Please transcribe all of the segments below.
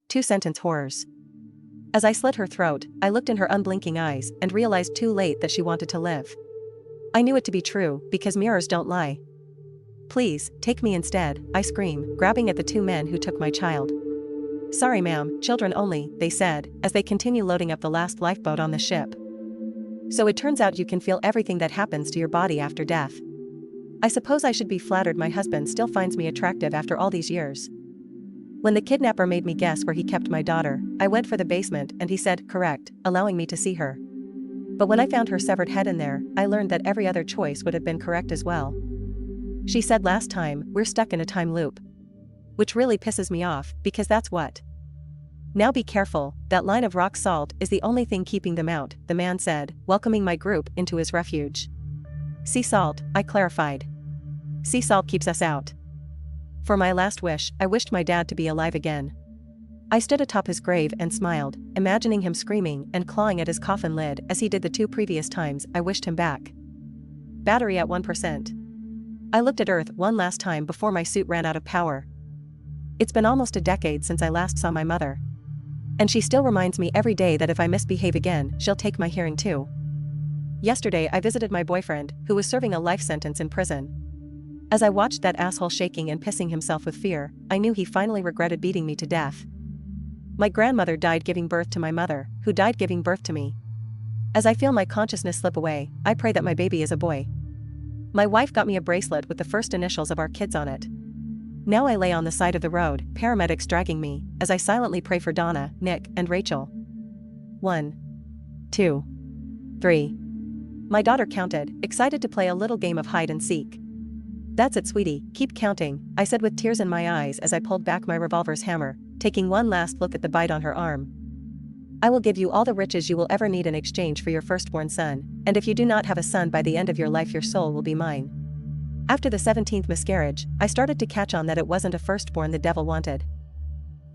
Two-sentence horrors. As I slit her throat, I looked in her unblinking eyes and realized too late that she wanted to live. I knew it to be true, because mirrors don't lie. "Please, take me instead," I screamed, grabbing at the two men who took my child. "Sorry ma'am, children only," they said, as they continue loading up the last lifeboat on the ship. So it turns out you can feel everything that happens to your body after death. I suppose I should be flattered my husband still finds me attractive after all these years. When the kidnapper made me guess where he kept my daughter, I went for the basement and he said, "Correct," allowing me to see her. But when I found her severed head in there, I learned that every other choice would have been correct as well. She said last time, "We're stuck in a time loop." Which really pisses me off, because that's what. "Now be careful, that line of rock salt is the only thing keeping them out," the man said, welcoming my group into his refuge. "Sea salt," I clarified. "Sea salt keeps us out." For my last wish, I wished my dad to be alive again. I stood atop his grave and smiled, imagining him screaming and clawing at his coffin lid as he did the 2 previous times I wished him back. Battery at 1%. I looked at Earth one last time before my suit ran out of power. It's been almost a decade since I last saw my mother. And she still reminds me every day that if I misbehave again, she'll take my hearing too. Yesterday I visited my boyfriend, who was serving a life sentence in prison. As I watched that asshole shaking and pissing himself with fear, I knew he finally regretted beating me to death. My grandmother died giving birth to my mother, who died giving birth to me. As I feel my consciousness slip away, I pray that my baby is a boy. My wife got me a bracelet with the first initials of our kids on it. Now I lay on the side of the road, paramedics dragging me, as I silently pray for Donna, Nick, and Rachel. 1, 2, 3. My daughter counted, excited to play a little game of hide and seek. "That's it, sweetie, keep counting," I said with tears in my eyes as I pulled back my revolver's hammer, taking one last look at the bite on her arm. "I will give you all the riches you will ever need in exchange for your firstborn son, and if you do not have a son by the end of your life, your soul will be mine." After the 17th miscarriage, I started to catch on that it wasn't a firstborn the devil wanted.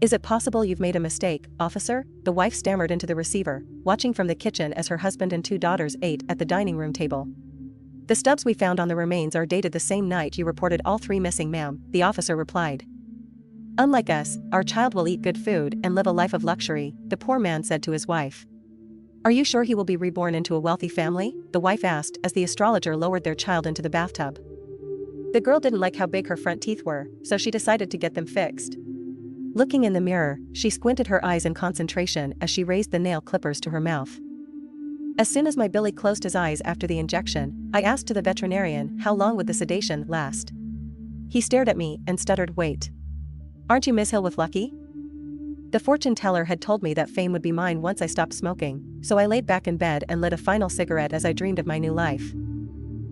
"Is it possible you've made a mistake, officer?" the wife stammered into the receiver, watching from the kitchen as her husband and 2 daughters ate at the dining room table. "The stubs we found on the remains are dated the same night you reported all 3 missing, ma'am," the officer replied. "Unlike us, our child will eat good food and live a life of luxury," the poor man said to his wife. "Are you sure he will be reborn into a wealthy family?" the wife asked as the astrologer lowered their child into the bathtub. The girl didn't like how big her front teeth were, so she decided to get them fixed. Looking in the mirror, she squinted her eyes in concentration as she raised the nail clippers to her mouth. As soon as my Billy closed his eyes after the injection, I asked to the veterinarian how long would the sedation last. He stared at me and stuttered, "Wait. Aren't you Miss Hill with Lucky?" The fortune teller had told me that fame would be mine once I stopped smoking, so I laid back in bed and lit a final cigarette as I dreamed of my new life.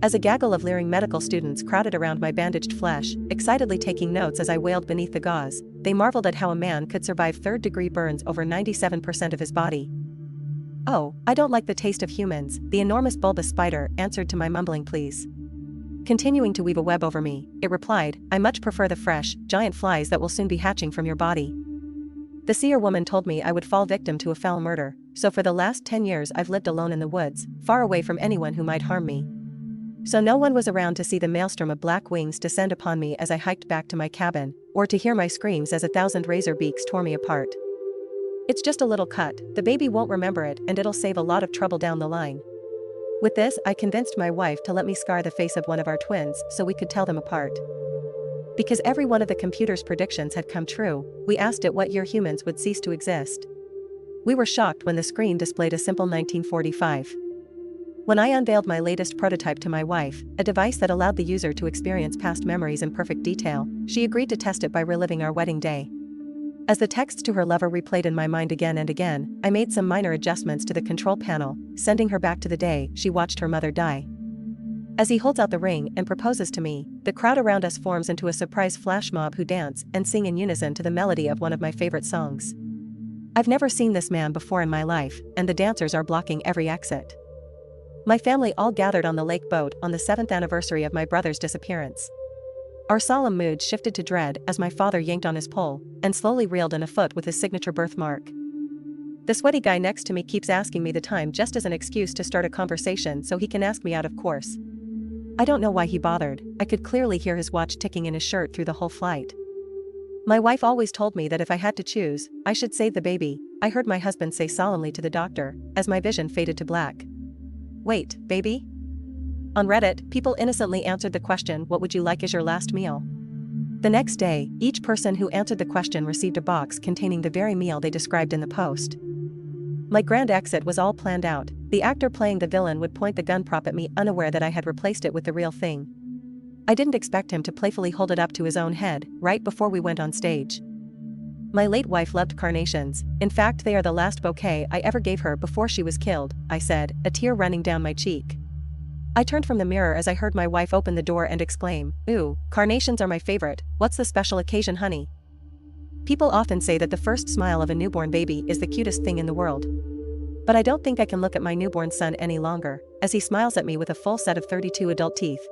As a gaggle of leering medical students crowded around my bandaged flesh, excitedly taking notes as I wailed beneath the gauze, they marveled at how a man could survive third-degree burns over 97% of his body. "Oh, I don't like the taste of humans," the enormous bulbous spider answered to my mumbling pleas. Continuing to weave a web over me, it replied, "I much prefer the fresh, giant flies that will soon be hatching from your body." The seer woman told me I would fall victim to a foul murder, so for the last 10 years I've lived alone in the woods, far away from anyone who might harm me. So no one was around to see the maelstrom of black wings descend upon me as I hiked back to my cabin, or to hear my screams as 1,000 razor beaks tore me apart. "It's just a little cut, the baby won't remember it and it'll save a lot of trouble down the line." With this, I convinced my wife to let me scar the face of one of our twins so we could tell them apart. Because every one of the computer's predictions had come true, we asked it what year humans would cease to exist. We were shocked when the screen displayed a simple 1945. When I unveiled my latest prototype to my wife, a device that allowed the user to experience past memories in perfect detail, she agreed to test it by reliving our wedding day. As the texts to her lover replayed in my mind again and again, I made some minor adjustments to the control panel, sending her back to the day she watched her mother die. As he holds out the ring and proposes to me, the crowd around us forms into a surprise flash mob who dance and sing in unison to the melody of one of my favorite songs. I've never seen this man before in my life, and the dancers are blocking every exit. My family all gathered on the lake boat on the 7th anniversary of my brother's disappearance. Our solemn mood shifted to dread as my father yanked on his pole and slowly reeled in a foot with his signature birthmark. The sweaty guy next to me keeps asking me the time just as an excuse to start a conversation so he can ask me out, of course. I don't know why he bothered, I could clearly hear his watch ticking in his shirt through the whole flight. My wife always told me that if I had to choose, I should save the baby, I heard my husband say solemnly to the doctor, as my vision faded to black. Wait, baby? On Reddit, people innocently answered the question, what would you like as your last meal? The next day, each person who answered the question received a box containing the very meal they described in the post. My grand exit was all planned out. The actor playing the villain would point the gun prop at me, unaware that I had replaced it with the real thing. I didn't expect him to playfully hold it up to his own head, right before we went on stage. My late wife loved carnations. In fact, they are the last bouquet I ever gave her before she was killed, I said, a tear running down my cheek. I turned from the mirror as I heard my wife open the door and exclaim, "Ooh, carnations are my favorite, what's the special occasion, honey?" People often say that the first smile of a newborn baby is the cutest thing in the world. But I don't think I can look at my newborn son any longer, as he smiles at me with a full set of 32 adult teeth.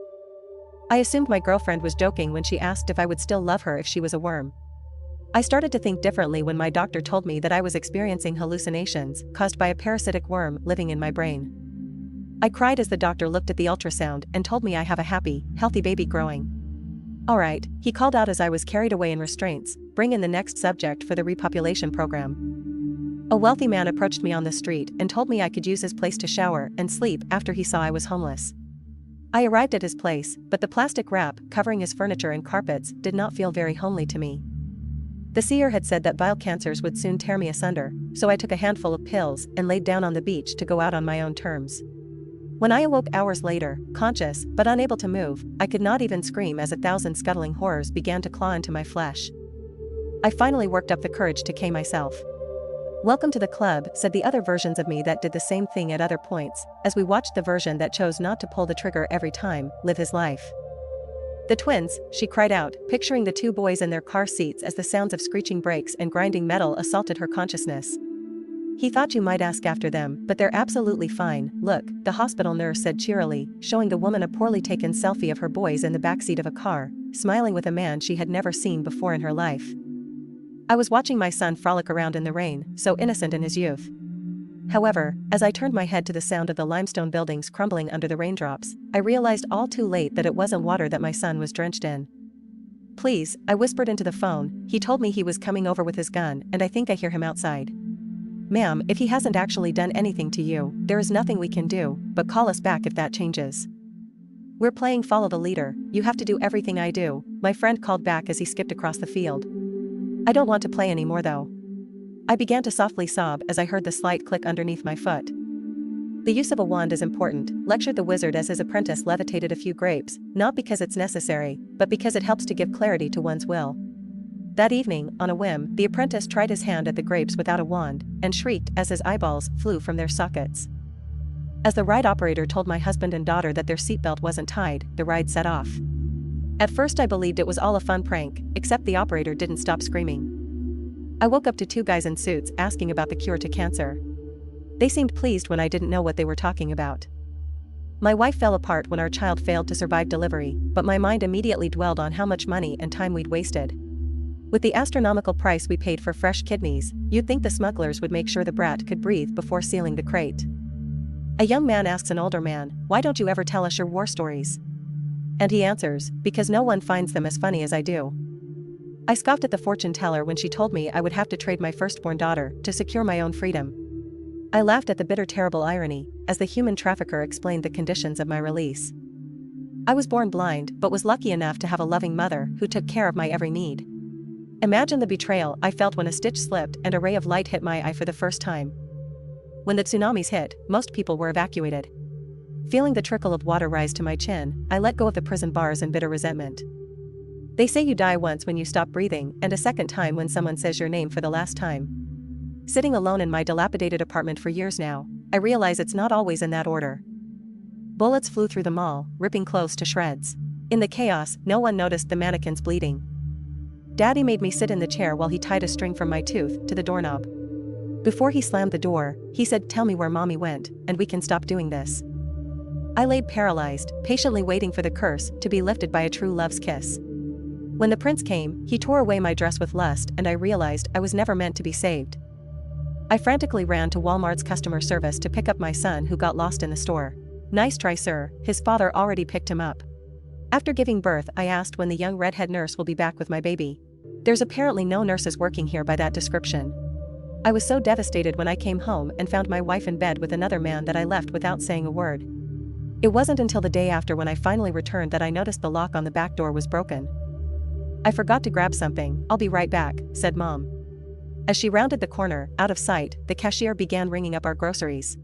I assumed my girlfriend was joking when she asked if I would still love her if she was a worm. I started to think differently when my doctor told me that I was experiencing hallucinations caused by a parasitic worm living in my brain. I cried as the doctor looked at the ultrasound and told me I have a happy, healthy baby growing. Alright, he called out as I was carried away in restraints, bring in the next subject for the repopulation program. A wealthy man approached me on the street and told me I could use his place to shower and sleep after he saw I was homeless. I arrived at his place, but the plastic wrap covering his furniture and carpets did not feel very homely to me. The seer had said that bile cancers would soon tear me asunder, so I took a handful of pills and laid down on the beach to go out on my own terms. When I awoke hours later, conscious but unable to move, I could not even scream as 1,000 scuttling horrors began to claw into my flesh. I finally worked up the courage to K myself. Welcome to the club, said the other versions of me that did the same thing at other points, as we watched the version that chose not to pull the trigger every time, live his life. The twins, she cried out, picturing the two boys in their car seats as the sounds of screeching brakes and grinding metal assaulted her consciousness. He thought you might ask after them, but they're absolutely fine. Look, the hospital nurse said cheerily, showing the woman a poorly taken selfie of her boys in the backseat of a car, smiling with a man she had never seen before in her life. I was watching my son frolic around in the rain, so innocent in his youth. However, as I turned my head to the sound of the limestone buildings crumbling under the raindrops, I realized all too late that it wasn't water that my son was drenched in. Please, I whispered into the phone, he told me he was coming over with his gun and I think I hear him outside. Ma'am, if he hasn't actually done anything to you, there is nothing we can do, but call us back if that changes. We're playing follow the leader, you have to do everything I do, my friend called back as he skipped across the field. I don't want to play anymore though. I began to softly sob as I heard the slight click underneath my foot. The use of a wand is important, lectured the wizard as his apprentice levitated a few grapes, not because it's necessary, but because it helps to give clarity to one's will. That evening, on a whim, the apprentice tried his hand at the grapes without a wand, and shrieked as his eyeballs flew from their sockets. As the ride operator told my husband and daughter that their seatbelt wasn't tied, the ride set off. At first I believed it was all a fun prank, except the operator didn't stop screaming. I woke up to two guys in suits asking about the cure to cancer. They seemed pleased when I didn't know what they were talking about. My wife fell apart when our child failed to survive delivery, but my mind immediately dwelled on how much money and time we'd wasted. With the astronomical price we paid for fresh kidneys, you'd think the smugglers would make sure the brat could breathe before sealing the crate. A young man asks an older man, "Why don't you ever tell us your war stories?" And he answers, "Because no one finds them as funny as I do." I scoffed at the fortune teller when she told me I would have to trade my firstborn daughter to secure my own freedom. I laughed at the bitter terrible irony, as the human trafficker explained the conditions of my release. I was born blind but was lucky enough to have a loving mother who took care of my every need. Imagine the betrayal I felt when a stitch slipped and a ray of light hit my eye for the first time. When the tsunamis hit, most people were evacuated. Feeling the trickle of water rise to my chin, I let go of the prison bars in bitter resentment. They say you die once when you stop breathing and a second time when someone says your name for the last time. Sitting alone in my dilapidated apartment for years now, I realize it's not always in that order. Bullets flew through the mall, ripping clothes to shreds. In the chaos, no one noticed the mannequins bleeding. Daddy made me sit in the chair while he tied a string from my tooth to the doorknob. Before he slammed the door, he said, "Tell me where mommy went, and we can stop doing this." I laid paralyzed, patiently waiting for the curse to be lifted by a true love's kiss. When the prince came, he tore away my dress with lust and I realized I was never meant to be saved. I frantically ran to Walmart's customer service to pick up my son who got lost in the store. "Nice try, sir," his father already picked him up. After giving birth, I asked when the young redhead nurse will be back with my baby. There's apparently no nurses working here by that description. I was so devastated when I came home and found my wife in bed with another man that I left without saying a word. It wasn't until the day after when I finally returned that I noticed the lock on the back door was broken. I forgot to grab something, I'll be right back, said Mom. As she rounded the corner, out of sight, the cashier began ringing up our groceries.